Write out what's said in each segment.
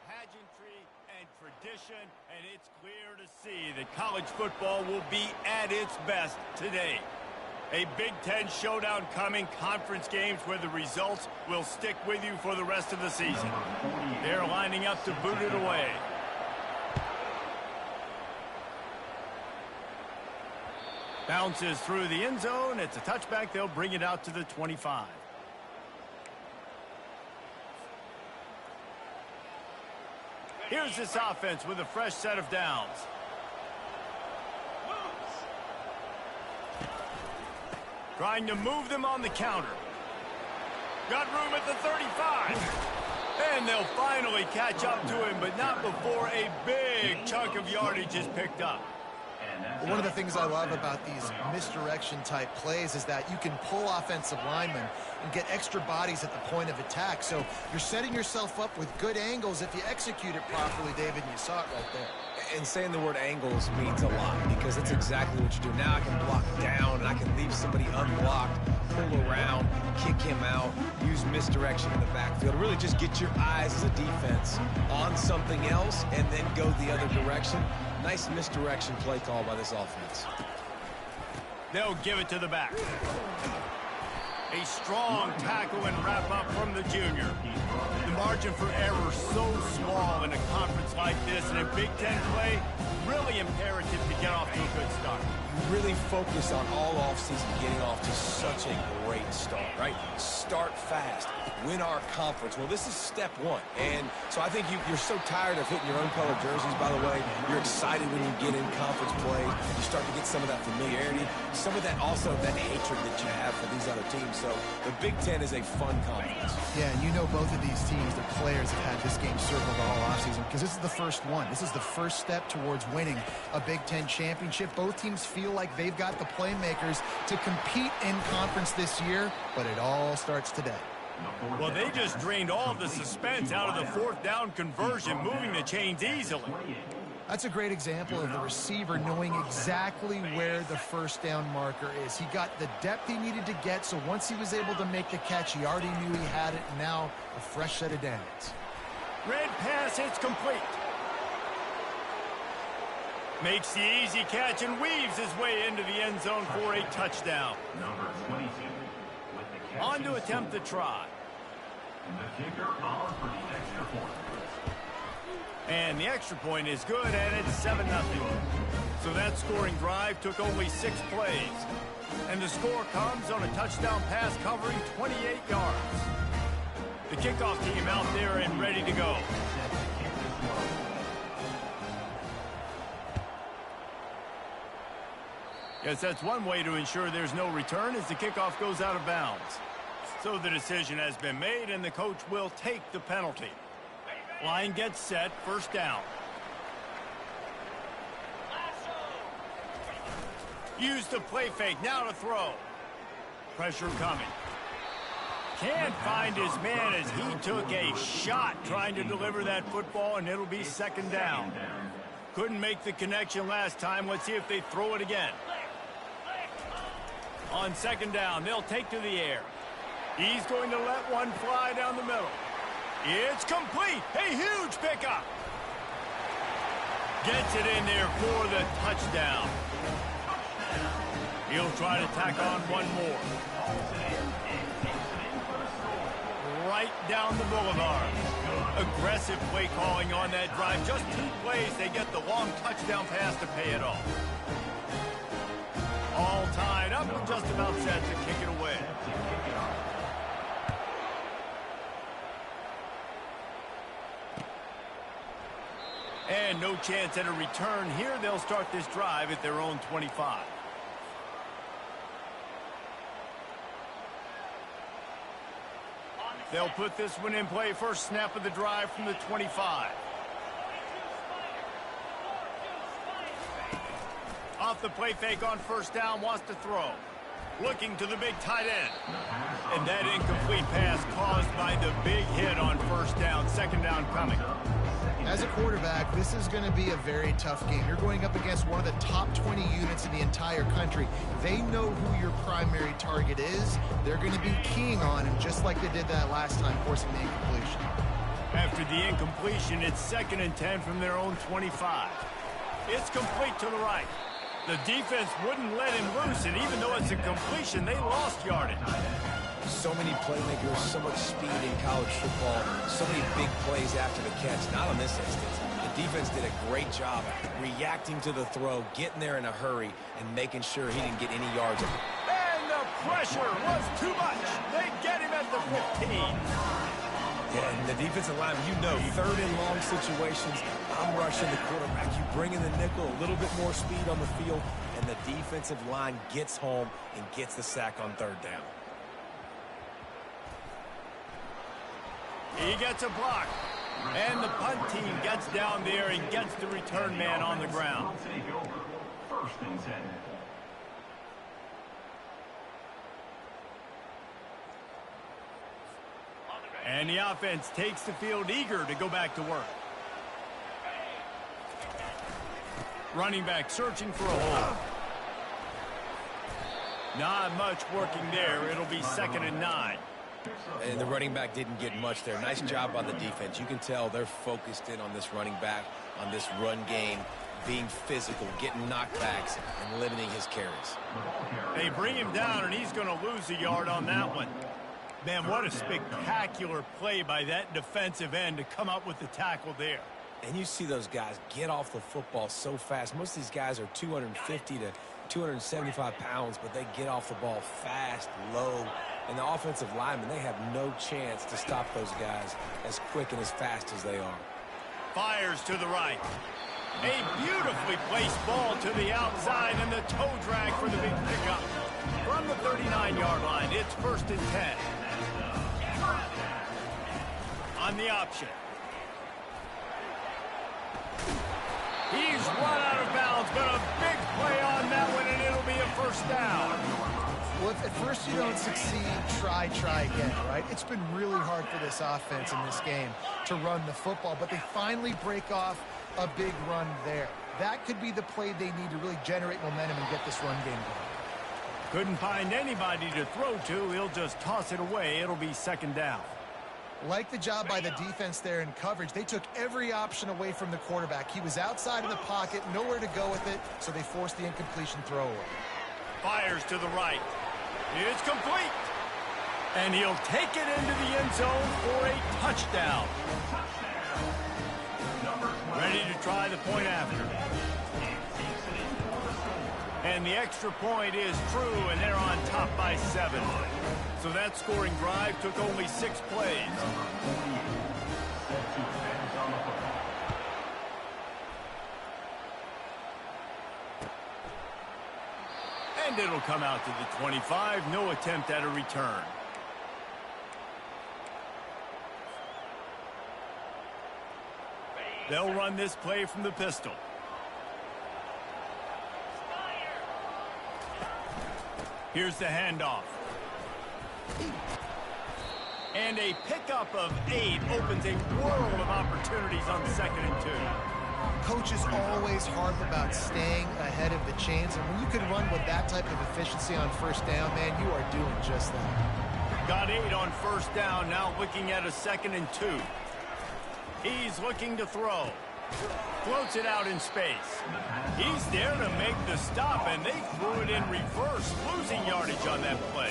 Pageantry and tradition, and it's clear to see that college football will be at its best today. A Big Ten showdown coming, conference games where the results will stick with you for the rest of the season. They're lining up to boot it away. Bounces through the end zone. It's a touchback. They'll bring it out to the 25. Here's this offense with a fresh set of downs. Trying to move them on the counter. Got room at the 35. And they'll finally catch up to him, but not before a big chunk of yardage is picked up. One of the things I love about these misdirection-type plays is that you can pull offensive linemen and get extra bodies at the point of attack. So you're setting yourself up with good angles if you execute it properly, David, and you saw it right there. And saying the word angles means a lot because that's exactly what you do. Now I can block down, and I can leave somebody unblocked, pull around, kick him out, use misdirection in the backfield. Really just get your eyes as a defense on something else and then go the other direction. Nice misdirection play call by this offense. They'll give it to the back. A strong tackle and wrap up from the junior. The margin for error so small in a conference like this, and in Big Ten play, really imperative to get off to a good start. You really focus on all offseason getting off to such a great start, right? Start fast. Win our conference. Well, this is step one. And so I think you're so tired of hitting your own color jerseys, by the way. You're excited when you get in conference play. You start to get some of that familiarity, some of that also that hatred that you have for these other teams. So the Big Ten is a fun conference. Yeah, and you know both of these teams, their players have had this game circled all offseason because this is the first one. This is the first step towards winning a Big Ten championship. Both teams feel like they've got the playmakers to compete in conference this year, but it all starts today. Well, they just drained all of the suspense out of the fourth down conversion, moving the chains easily. That's a great example of the receiver knowing exactly where the first down marker is. He got the depth he needed to get, so once he was able to make the catch, he already knew he had it, and now a fresh set of downs. Red pass, it's complete. Makes the easy catch and weaves his way into the end zone for a touchdown. Number 22. On to attempt the try. The kicker on for the extra point. And the extra point is good, and it's 7-0. So that scoring drive took only 6 plays. And the score comes on a touchdown pass covering 28 yards. The kickoff team out there and ready to go. Yes, that's one way to ensure there's no return as the kickoff goes out of bounds. So the decision has been made, and the coach will take the penalty. Line gets set, first down. Use the play fake, now to throw. Pressure coming. Can't find his man as he took a shot trying to deliver that football, and it'll be second down. Couldn't make the connection last time. Let's see if they throw it again. On second down, they'll take to the air. He's going to let one fly down the middle. It's complete. A huge pickup. Gets it in there for the touchdown. He'll try to tack on one more. Right down the boulevard. Aggressive play calling on that drive. Just 2 plays, they get the long touchdown pass to pay it off. All tied up and just about set to kick it away. And no chance at a return here. They'll start this drive at their own 25. They'll put this one in play. First snap of the drive from the 25. Off the play fake on first down, wants to throw. Looking to the big tight end. And that incomplete pass caused by the big hit on first down. Second down coming. As a quarterback, this is going to be a very tough game. You're going up against one of the top 20 units in the entire country. They know who your primary target is. They're going to be keying on him just like they did that last time, forcing the incompletion. After the incompletion, it's 2nd and 10 from their own 25. It's complete to the right. The defense wouldn't let him loose, and even though it's a completion, they lost yardage. So many playmakers, so much speed in college football, so many big plays after the catch. Not on this instance. The defense did a great job reacting to the throw, getting there in a hurry, and making sure he didn't get any yards. And the pressure was too much. They get him at the 15. Yeah, and the defensive line, you know, 3rd and long situations, I'm rushing the quarterback. You bring in the nickel, a little bit more speed on the field, and the defensive line gets home and gets the sack on 3rd down. He gets a block. And the punt team gets down there and gets the return man on the ground. Take over. 1st and 10. And the offense takes the field eager to go back to work. Running back searching for a hole. Not much working there. It'll be 2nd and 9. And the running back didn't get much there. Nice job by the defense. You can tell they're focused in on this running back, on this run game, being physical, getting knockbacks, and limiting his carries. They bring him down, and he's going to lose a yard on that one. Man, what a spectacular play by that defensive end to come up with the tackle there. And you see those guys get off the football so fast. Most of these guys are 250 to 275 pounds, but they get off the ball fast, low. And the offensive linemen, they have no chance to stop those guys as quick and as fast as they are. Fires to the right. A beautifully placed ball to the outside, and the toe drag for the big pickup. From the 39-yard line, it's 1st and 10. On the option. He's run out of bounds, but a big play on that one, and it'll be a 1st down. Well, if at first you don't succeed, try again, right? It's been really hard for this offense in this game to run the football, but they finally break off a big run there. That could be the play they need to really generate momentum and get this run game going. Couldn't find anybody to throw to. He'll just toss it away. It'll be 2nd down. Like the job by the defense there in coverage. They took every option away from the quarterback. He was outside of the pocket, nowhere to go with it, so they forced the incompletion throw away. Fires to the right. It's complete. And he'll take it into the end zone for a touchdown. Ready to try the point after. And the extra point is true, and they're on top by 7. So that scoring drive took only 6 plays. And it'll come out to the 25. No attempt at a return. They'll run this play from the pistol. Here's the handoff. And a pickup of 8 opens a world of opportunities on 2nd and 2. Coaches always harp about staying ahead of the chains, and when you can run with that type of efficiency on 1st down, man, you are doing just that. Got 8 on 1st down, now looking at a 2nd and 2. He's looking to throw. Floats it out in space. He's there to make the stop, and they threw it in reverse, losing yardage on that play.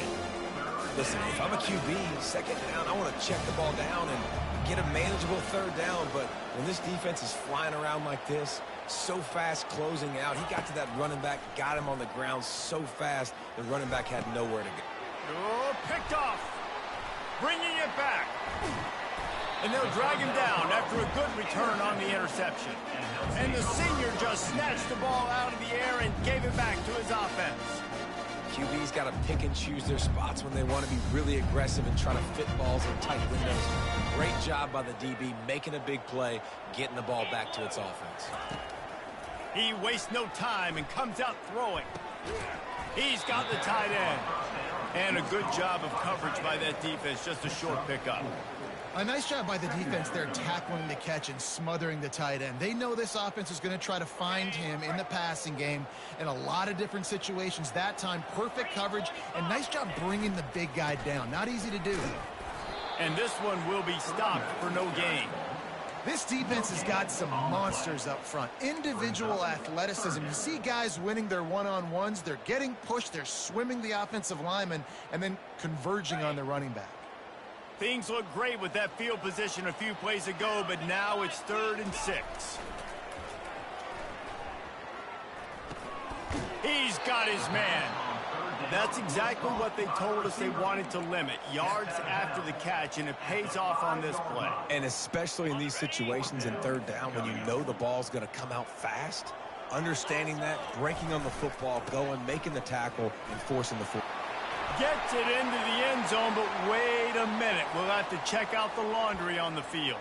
Listen, if I'm a QB, 2nd down, I want to check the ball down and get a manageable 3rd down. But when this defense is flying around like this, so fast closing out, he got to that running back, got him on the ground so fast, the running back had nowhere to go. Oh, picked off. Bringing it back. And they'll drag him down after a good return on the interception. And the senior just snatched the ball out of the air and gave it back to his offense. QB's got to pick and choose their spots when they want to be really aggressive and try to fit balls in tight windows. Great job by the DB making a big play, getting the ball back to its offense. He wastes no time and comes out throwing. He's got the tight end. And a good job of coverage by that defense, just a short pickup. A nice job by the defense there tackling the catch and smothering the tight end. They know this offense is going to try to find him in the passing game in a lot of different situations. That time, perfect coverage and nice job bringing the big guy down. Not easy to do. And this one will be stopped for no gain. This defense has got some monsters up front. Individual athleticism. You see guys winning their one-on-ones. They're getting pushed. They're swimming the offensive lineman and then converging on the running back. Things look great with that field position a few plays ago, but now it's 3rd and 6. He's got his man. That's exactly what they told us they wanted to limit. Yards after the catch, and it pays off on this play. And especially in these situations in 3rd down when you know the ball's going to come out fast, understanding that, breaking on the football, going, making the tackle, and forcing the football. Gets it into the end zone, but wait a minute. We'll have to check out the laundry on the field.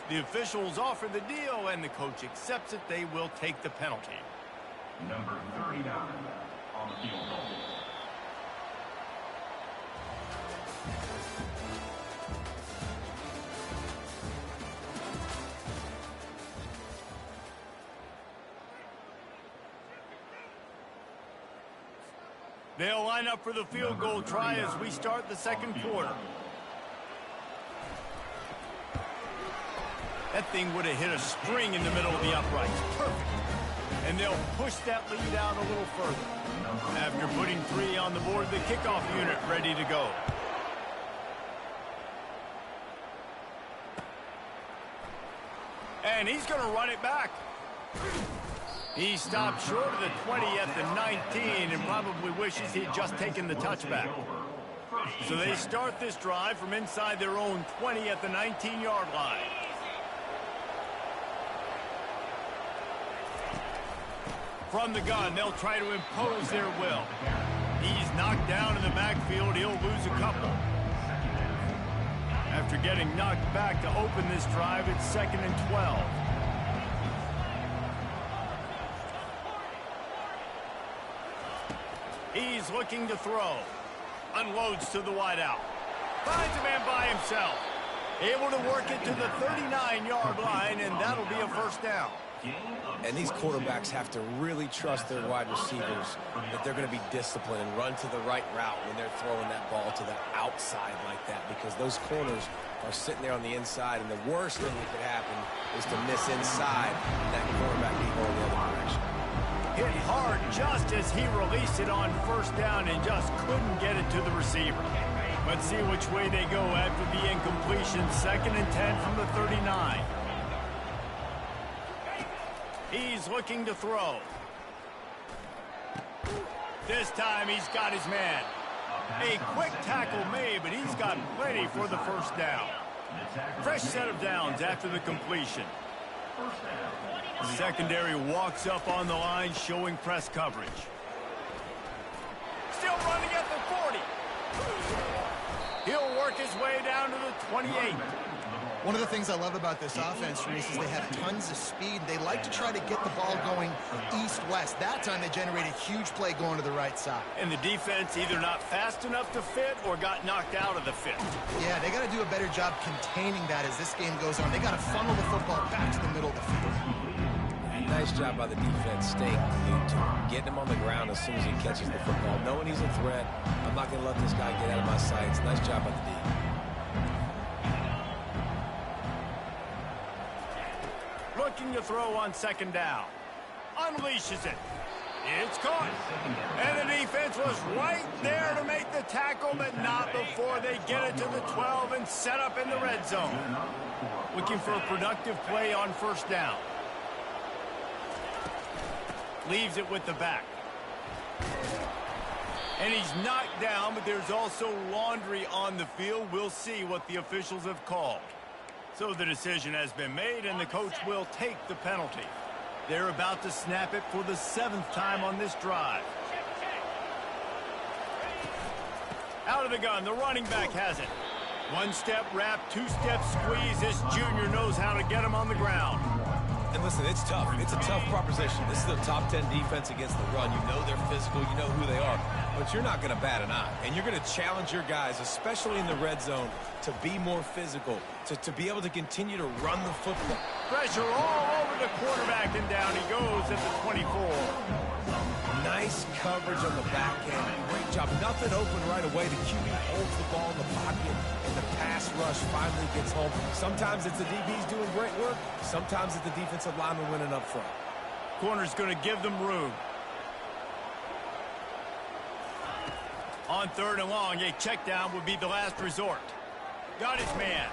The officials offer the deal, and the coach accepts it. They will take the penalty. Number 39 on the field goal. They'll line up for the field goal try as we start the 2nd quarter. That thing would have hit a string in the middle of the uprights. Perfect. And they'll push that lead out a little further. After putting 3 on the board, the kickoff unit ready to go. And he's going to run it back. He stopped short of the 20 at the 19 and probably wishes he'd just taken the touchback. So they start this drive from inside their own 20 at the 19-yard line. From the gun, they'll try to impose their will. He's knocked down in the backfield. He'll lose a couple. After getting knocked back to open this drive, it's 2nd and 12. He's looking to throw. Unloads to the wideout. Finds a man by himself. Able to work it to the 39-yard line, and that'll be a 1st down. And these quarterbacks have to really trust their wide receivers that they're going to be disciplined and run to the right route when they're throwing that ball to the outside like that, because those corners are sitting there on the inside, and the worst thing that could happen is to miss inside and that quarterback be going the other direction. Hit hard just as he released it on 1st down and just couldn't get it to the receiver. Let's see which way they go after the incompletion. 2nd and 10 from the 39. He's looking to throw. This time he's got his man. A quick tackle made, but he's got plenty for the 1st down. Fresh set of downs after the completion. Secondary walks up on the line, showing press coverage. Still running at the 40. He'll work his way down to the 28. One of the things I love about this offense, Reese, is they have tons of speed. They like to try to get the ball going east-west. That time they generated a huge play going to the right side. And the defense either not fast enough to fit or got knocked out of the fit. Yeah, they got to do a better job containing that as this game goes on. They got to funnel the football back to the middle of the field. Nice job by the defense staying glued to him, getting him on the ground as soon as he catches the football, knowing he's a threat. I'm not going to let this guy get out of my sights. Nice job by the D. Looking to throw on 2nd down. Unleashes it. It's caught. And the defense was right there to make the tackle, but not before they get it to the 12 and set up in the red zone. Looking for a productive play on 1st down. Leaves it with the back. And he's knocked down, but there's also laundry on the field. We'll see what the officials have called. So the decision has been made, and the coach will take the penalty. They're about to snap it for the 7th time on this drive. Out of the gun, the running back has it. 1-step wrap, 2-step squeeze. This junior knows how to get him on the ground. And listen, it's tough. It's a tough proposition. This is the top 10 defense against the run. You know they're physical. You know who they are. But you're not going to bat an eye. And you're going to challenge your guys, especially in the red zone, to be more physical, to be able to continue to run the football. Pressure all over the quarterback, and down he goes at the 24. Nice coverage on the back end. Great job. Nothing open right away. The QB holds the ball in the pocket, and the pass rush finally gets home. Sometimes it's the DBs doing great work. Sometimes it's the defensive lineman winning up front. Corner's going to give them room. On 3rd and long, a check down would be the last resort. Got his man.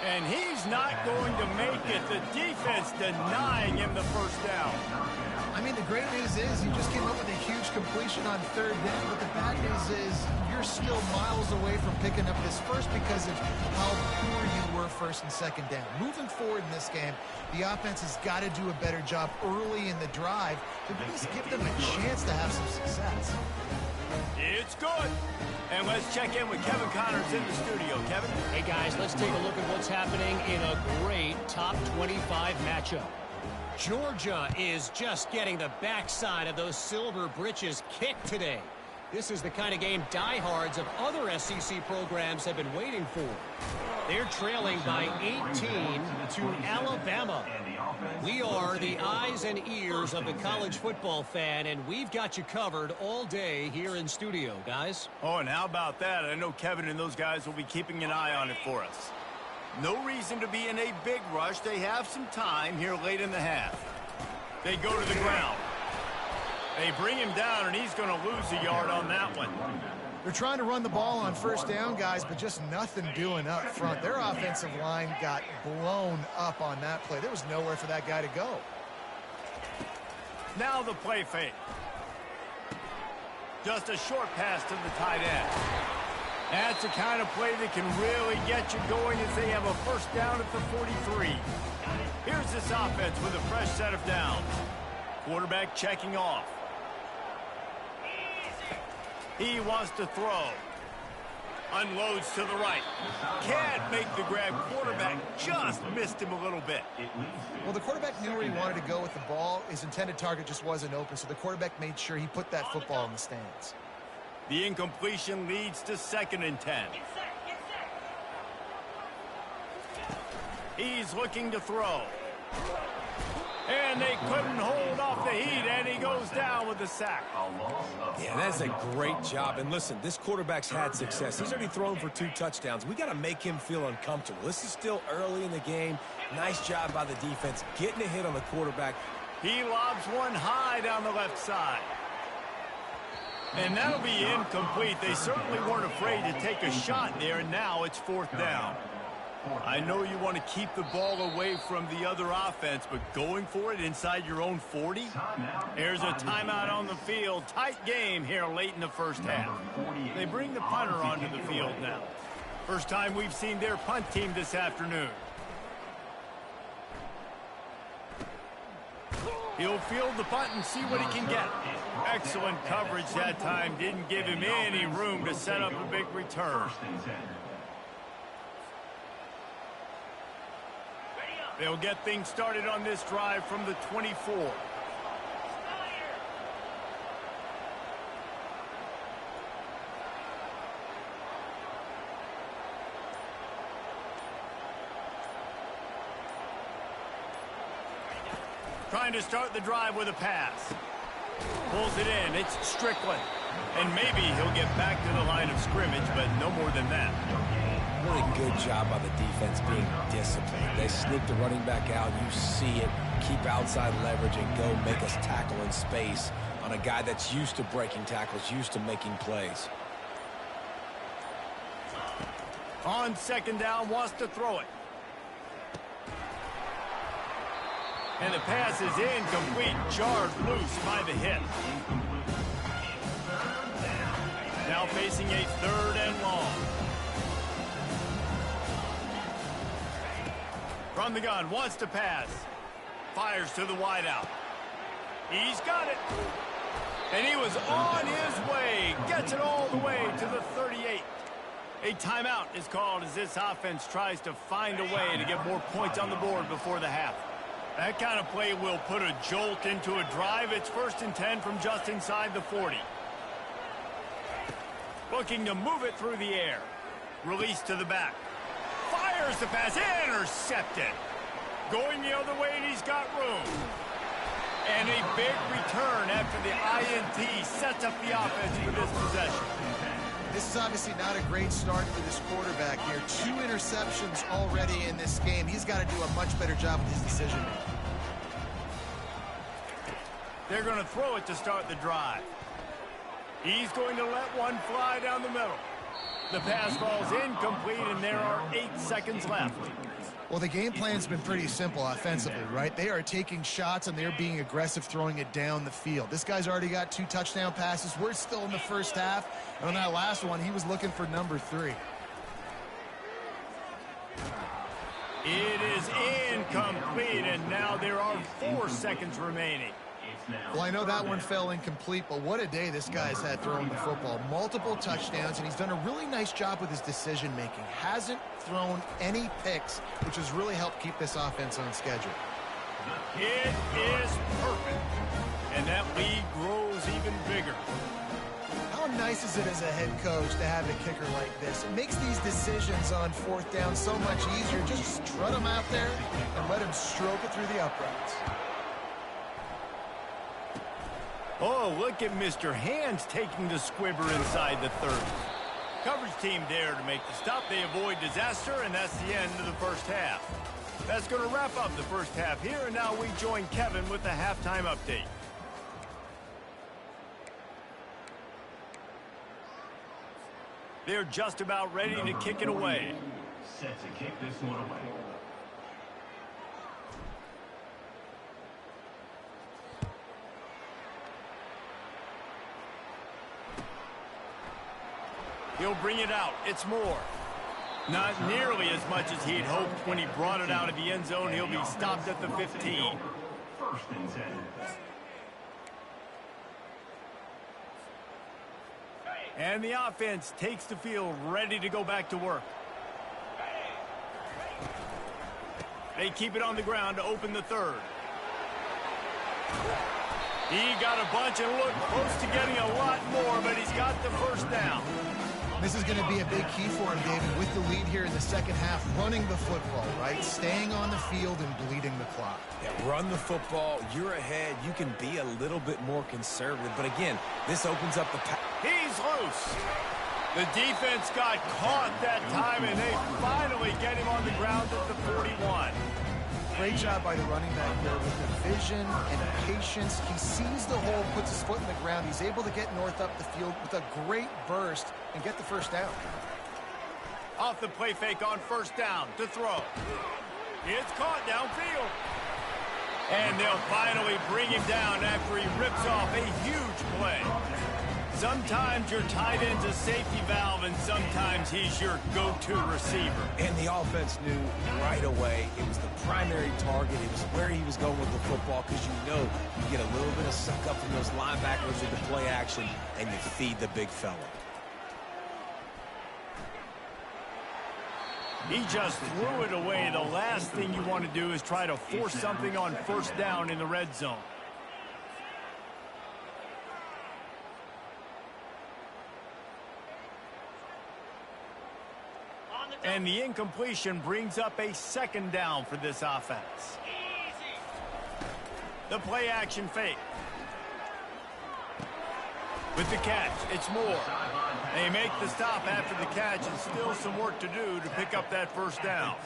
And he's not going to make it. The defense denying him the first down. I mean, the great news is you just came up with a huge completion on 3rd down, but the bad news is you're still miles away from picking up this first because of how poor you were 1st and 2nd down. Moving forward in this game, the offense has got to do a better job early in the drive to at least give them a chance to have some success. It's good. And let's check in with Kevin Connors in the studio. Kevin? Hey, guys, let's take a look at what's happening in a great top 25 matchup. Georgia is just getting the backside of those silver britches kicked today. This is the kind of game diehards of other SEC programs have been waiting for. They're trailing by 18 to Alabama. We are the eyes and ears of the college football fan, and we've got you covered all day here in studio, guys. Oh, and how about that? I know Kevin and those guys will be keeping an eye on it for us. No reason to be in a big rush. They have some time here late in the half. They go to the ground. They bring him down, and he's going to lose a yard on that one. They're trying to run the ball on 1st down, guys, but just nothing doing up front. Their offensive line got blown up on that play. There was nowhere for that guy to go. Now the play fake. Just a short pass to the tight end. That's the kind of play that can really get you going as they have a 1st down at the 43. Here's this offense with a fresh set of downs. Quarterback checking off. He wants to throw. Unloads to the right. Can't make the grab. Quarterback just missed him a little bit. Well, the quarterback knew where he wanted to go with the ball. His intended target just wasn't open, so the quarterback made sure he put that football in the stands. The incompletion leads to 2nd and 10. He's looking to throw. And they couldn't hold off the heat, and he goes down with the sack. Yeah, that's a great job. And listen, this quarterback's had success. He's already thrown for 2 touchdowns. We got to make him feel uncomfortable. This is still early in the game. Nice job by the defense, getting a hit on the quarterback. He lobs one high down the left side. And that'll be incomplete. They certainly weren't afraid to take a shot there, and now it's 4th down. I know you want to keep the ball away from the other offense, but going for it inside your own 40? There's a timeout on the field. Tight game here late in the 1st half. They bring the punter onto the field now. First time we've seen their punt team this afternoon. He'll field the punt and see what he can get. Excellent coverage that time. Didn't give him any room to set up a big return. They'll get things started on this drive from the 24. Trying to start the drive with a pass. Pulls it in. It's Strickland. And maybe he'll get back to the line of scrimmage, but no more than that. Really good job by the defense being disciplined. They sneak the running back out. You see it. Keep outside leverage and go make us tackle in space on a guy that's used to breaking tackles, used to making plays. On 2nd down, wants to throw it. And the pass is incomplete. Jarred loose by the hit. Now facing a 3rd and long. From the gun, wants to pass. Fires to the wideout. He's got it. And he was on his way. Gets it all the way to the 38. A timeout is called as this offense tries to find a way to get more points on the board before the half. That kind of play will put a jolt into a drive. It's 1st and 10 from just inside the 40. Looking to move it through the air. Release to the back. Fires the pass. Intercepted. Going the other way, and he's got room. And a big return after the INT sets up the offense for this possession. This is obviously not a great start for this quarterback here. 2 interceptions already in this game. He's got to do a much better job with his decision-making. They're going to throw it to start the drive. He's going to let one fly down the middle. The pass falls incomplete, and there are 8 seconds left. Well, the game plan's been pretty simple offensively, right? They are taking shots, and they're being aggressive throwing it down the field. This guy's already got 2 touchdown passes. We're still in the first half. And on that last one, he was looking for number 3. It is incomplete, and now there are 4 seconds remaining. Well, I know that one fell incomplete, but what a day this guy's had throwing the football. Multiple touchdowns, and he's done a really nice job with his decision-making. Hasn't thrown any picks, which has really helped keep this offense on schedule. It is perfect, and that lead grows even bigger. How nice is it as a head coach to have a kicker like this? It makes these decisions on 4th down so much easier. Just strut him out there and let him stroke it through the uprights. Oh, look at Mr. Hands taking the squibber inside the 30. Coverage team there to make the stop. They avoid disaster, and that's the end of the first half. That's going to wrap up the first half here, and now we join Kevin with the halftime update. They're just about ready to kick it away. Set to kick this one away. He'll bring it out. It's Moore. Not nearly as much as he'd hoped when he brought it out of the end zone. He'll be stopped at the 15. 1st and 10. And the offense takes the field ready to go back to work. They keep it on the ground to open the 3rd. He got a bunch and looked close to getting a lot more, but he's got the 1st down. This is going to be a big key for him, David, with the lead here in the second half, running the football, right? Staying on the field and bleeding the clock. Yeah, run the football. You're ahead. You can be a little bit more conservative. But again, this opens up the pass. He's loose. The defense got caught that time, and they finally get him on the ground at the 41. Great job by the running back there with the vision and patience. He sees the hole, puts his foot in the ground. He's able to get north up the field with a great burst and get the 1st down. Off the play fake on 1st down to throw. It's caught downfield. And they'll finally bring him down after he rips off a huge play. Sometimes your tight end's a safety valve, and sometimes he's your go-to receiver. And the offense knew right away it was the primary target. It was where he was going with the football, because you know you get a little bit of suck up from those linebackers with the play action, and you feed the big fella. He just threw it away. The last thing you want to do is try to force something on 1st down in the red zone. And the incompletion brings up a 2nd down for this offense. The play action fake. With the catch, it's Moore. They make the stop after the catch, and still some work to do to pick up that 1st down.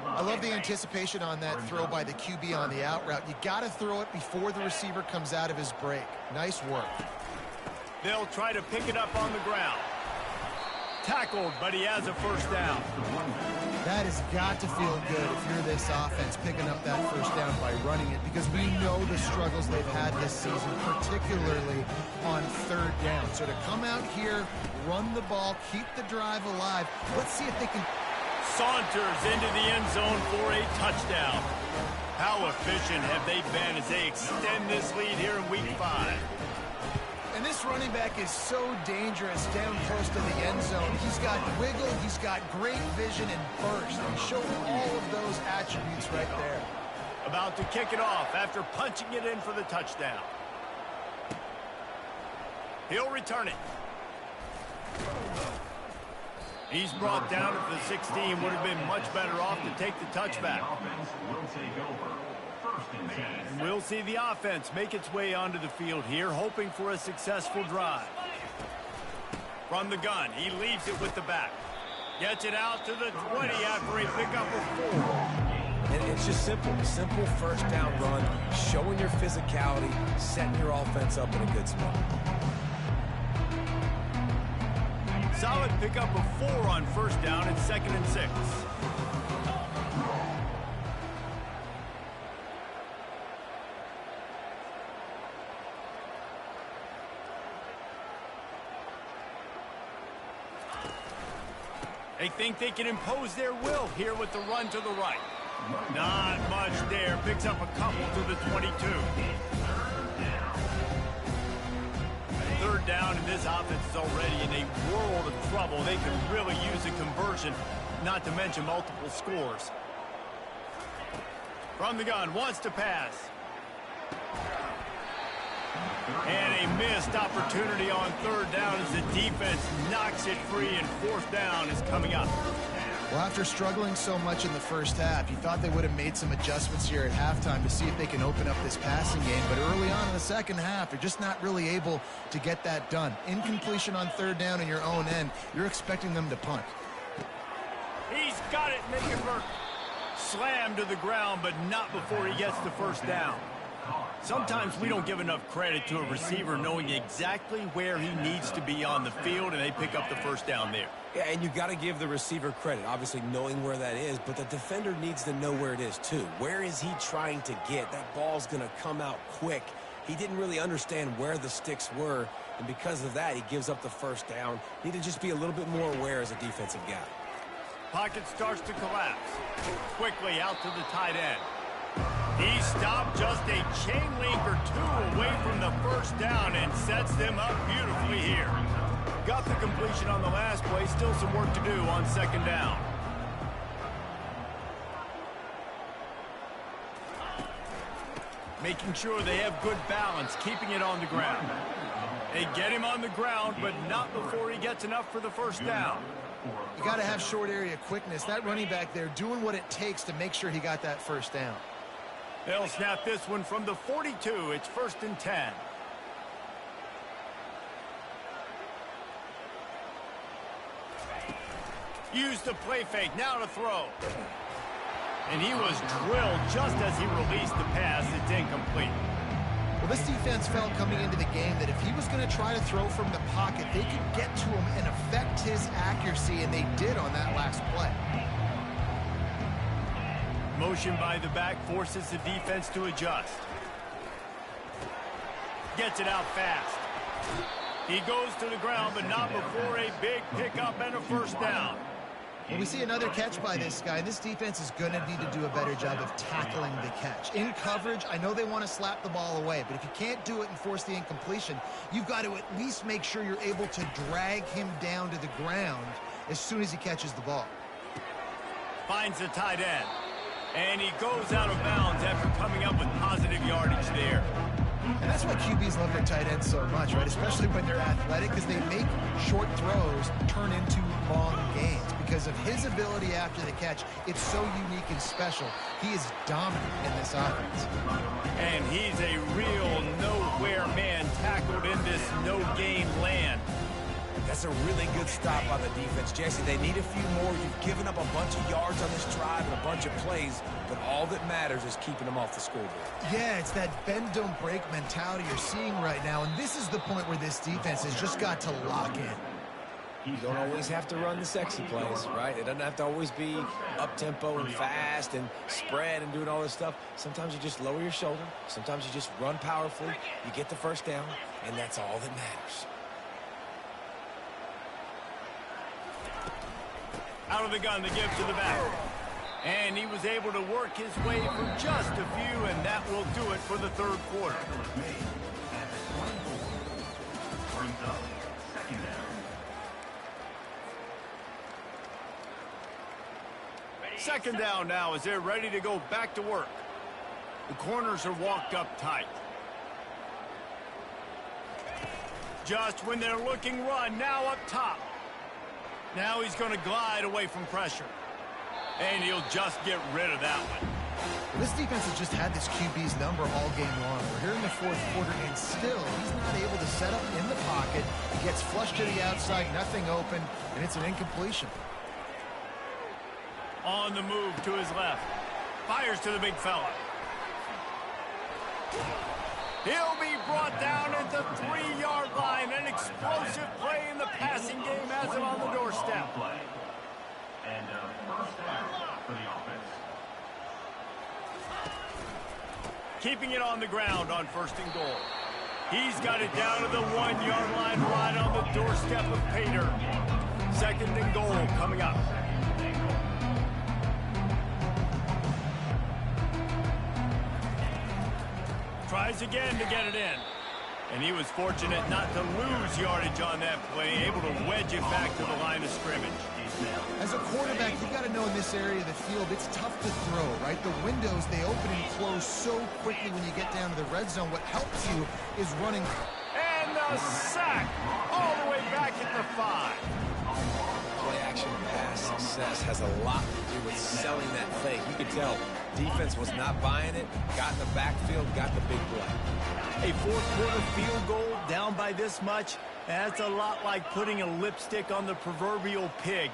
I love the anticipation on that throw by the QB on the out route. You got to throw it before the receiver comes out of his break. Nice work. They'll try to pick it up on the ground. Tackled, but he has a 1st down. That has got to feel good if you're this offense picking up that 1st down by running it, because we know the struggles they've had this season, particularly on 3rd down. So to come out here, run the ball, keep the drive alive. Let's see if they can. Saunters into the end zone for a touchdown. How efficient have they been as they extend this lead here in Week 5? And this running back is so dangerous down close to the end zone. He's got wiggle, he's got great vision and burst. He showed all of those attributes right there. About to kick it off after punching it in for the touchdown. He'll return it. He's brought down at the 16. Would have been much better off to take the touchback. And we'll see the offense make its way onto the field here, hoping for a successful drive. From the gun, he leaves it with the back. Gets it out to the 20 after a pickup of 4. And it's just simple first down run, showing your physicality, setting your offense up in a good spot. Solid pickup of 4 on first down and 2nd and 6. They think they can impose their will here with the run to the right. Not much there. Picks up a couple to the 22. Third down, and this offense is already in a world of trouble. They could really use a conversion, not to mention multiple scores. From the gun, wants to pass. And a missed opportunity on third down as the defense knocks it free, and 4th down is coming up. Well, after struggling so much in the first half, you thought they would have made some adjustments here at halftime to see if they can open up this passing game. But early on in the second half, they're just not really able to get that done. Incompletion on third down in your own end, you're expecting them to punt. He's got it, make it work. Slammed to the ground, but not before he gets the first down. Sometimes we don't give enough credit to a receiver knowing exactly where he needs to be on the field, and they pick up the first down there. Yeah, and you got to give the receiver credit, obviously knowing where that is, but the defender needs to know where it is too. Where is he trying to get? That ball's going to come out quick. He didn't really understand where the sticks were, and because of that, he gives up the first down. Need to just be a little bit more aware as a defensive guy. Pocket starts to collapse. Quickly out to the tight end. He stopped just a chain link or 2 away from the first down and sets them up beautifully here. Got the completion on the last play. Still some work to do on 2nd down. Making sure they have good balance, keeping it on the ground. They get him on the ground, but not before he gets enough for the first down. You got to have short area quickness. That running back there doing what it takes to make sure he got that first down. They'll snap this one from the 42. It's 1st and 10. Used the play fake, now to throw. And he was drilled just as he released the pass. It's incomplete. Well, this defense felt coming into the game that if he was going to try to throw from the pocket, they could get to him and affect his accuracy, and they did on that last play. Motion by the back forces the defense to adjust. Gets it out fast. He goes to the ground, but not before a big pickup and a first down. Well, we see another catch by this guy. This defense is going to need to do a better job of tackling the catch. In coverage, I know they want to slap the ball away, but if you can't do it and force the incompletion, you've got to at least make sure you're able to drag him down to the ground as soon as he catches the ball. Finds the tight end. And he goes out of bounds after coming up with positive yardage there. And that's why QBs love their tight ends so much, right? Especially when they're athletic, because they make short throws turn into long gains. Because of his ability after the catch, it's so unique and special. He is dominant in this offense. And he's a real nowhere man tackled in this no-gain land. That's a really good stop on the defense, Jesse. They need a few more. You've given up a bunch of yards on this drive and a bunch of plays, but all that matters is keeping them off the scoreboard. Yeah, it's that bend, don't break mentality you're seeing right now, and this is the point where this defense has just got to lock in. You don't always have to run the sexy plays, right? It doesn't have to always be up-tempo and fast and spread and doing all this stuff. Sometimes you just lower your shoulder. Sometimes you just run powerfully. You get the first down, and that's all that matters. Out of the gun, the give to the back. And he was able to work his way for just a few, and that will do it for the third quarter. Second down now as they're ready to go back to work. The corners are walked up tight. Just when they're looking run, now up top. Now he's going to glide away from pressure. And he'll just get rid of that one. This defense has just had this QB's number all game long. We're here in the fourth quarter, and still he's not able to set up in the pocket. He gets flushed to the outside, nothing open, and it's an incompletion. On the move to his left. Fires to the big fella. He'll be brought down at the 3-yard line. An explosive play in the passing game has it on the doorstep. And first down for the offense. Keeping it on the ground on 1st and goal. He's got it down to the 1-yard line right on the doorstep of Pater. 2nd and goal coming up. Tries again to get it in. And he was fortunate not to lose yardage on that play, able to wedge it back to the line of scrimmage. As a quarterback, you've got to know in this area of the field, it's tough to throw, right? The windows, they open and close so quickly when you get down to the red zone. What helps you is running. And the sack all the way back at the 5. Play-action pass success has a lot to do with selling that fake. You could tell defense was not buying it, got in the backfield, got the big play. A fourth-quarter field goal down by this much, that's a lot like putting a lipstick on the proverbial pig.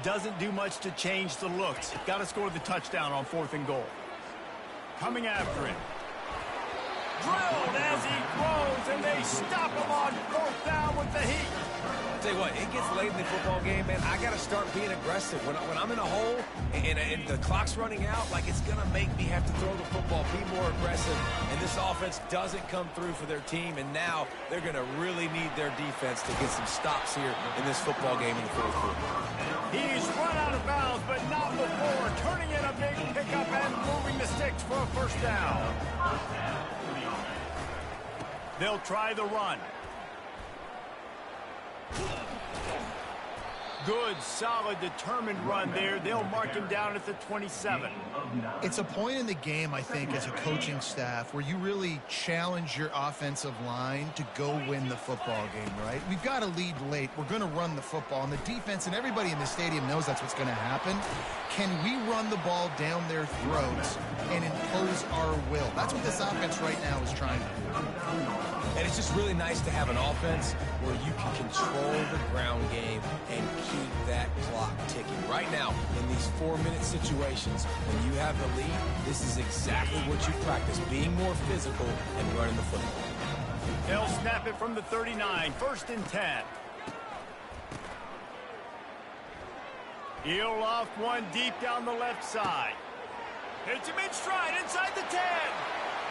Doesn't do much to change the looks. Got to score the touchdown on 4th and goal. Coming after him. Drilled as he throws, and they stop him on 4th down with the heat. Tell you what, it gets late in the football game, man. I got to start being aggressive. When I'm in a hole and the clock's running out, like it's going to make me have to throw the football, be more aggressive. And this offense doesn't come through for their team, and now they're going to really need their defense to get some stops here in this football game in the fourth quarter. He's run out of bounds, but not before. Turning in a big pickup and moving the sticks for a 1st down. They'll try the run. Good, solid, determined run there. They'll mark him down at the 27. It's a point in the game, I think, as a coaching staff where you really challenge your offensive line to go win the football game, right? We've got to lead late. We're going to run the football. And the defense and everybody in the stadium knows that's what's going to happen. Can we run the ball down their throats and impose our will? That's what this offense right now is trying to do. And it's just really nice to have an offense where you can control the ground game and keep that clock ticking. Right now, in these 4-minute situations, when you have the lead, this is exactly what you practice, being more physical and running the football. They'll snap it from the 39, 1st and 10. He'll loft one deep down the left side. Hits him in stride inside the 10.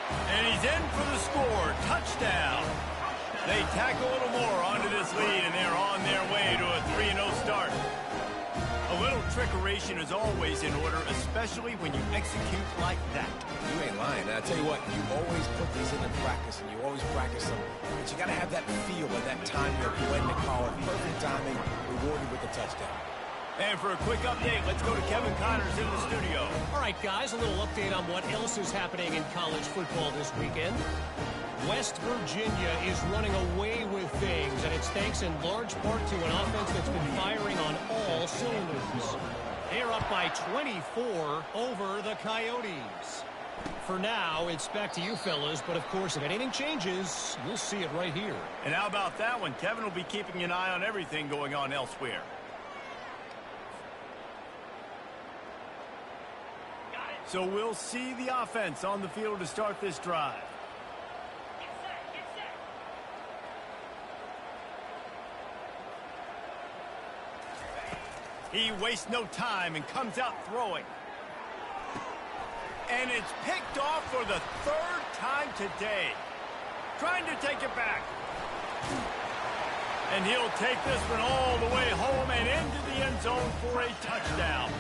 And he's in for the score. Touchdown. They tack a little more onto this lead, and they're on their way to a 3-0 start. A little trickeration is always in order, especially when you execute like that. You ain't lying. And I tell you what, you always put these into practice, and you always practice them. But you got to have that feel of that time you're when to call it. Perfect timing, rewarded with a touchdown. And for a quick update, let's go to Kevin Connors in the studio. All right, guys, a little update on what else is happening in college football this weekend. West Virginia is running away with things, and it's thanks in large part to an offense that's been firing on all cylinders. They're up by 24 over the Coyotes. For now, it's back to you fellas, but of course, if anything changes, you'll see it right here. And how about that one? Kevin will be keeping an eye on everything going on elsewhere. So we'll see the offense on the field to start this drive. He wastes no time and comes out throwing. And it's picked off for the 3rd time today. Trying to take it back. And he'll take this one all the way home and into the end zone for a touchdown.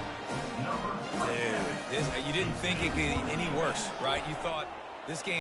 Dude, you didn't think it could be any worse, right? You thought this game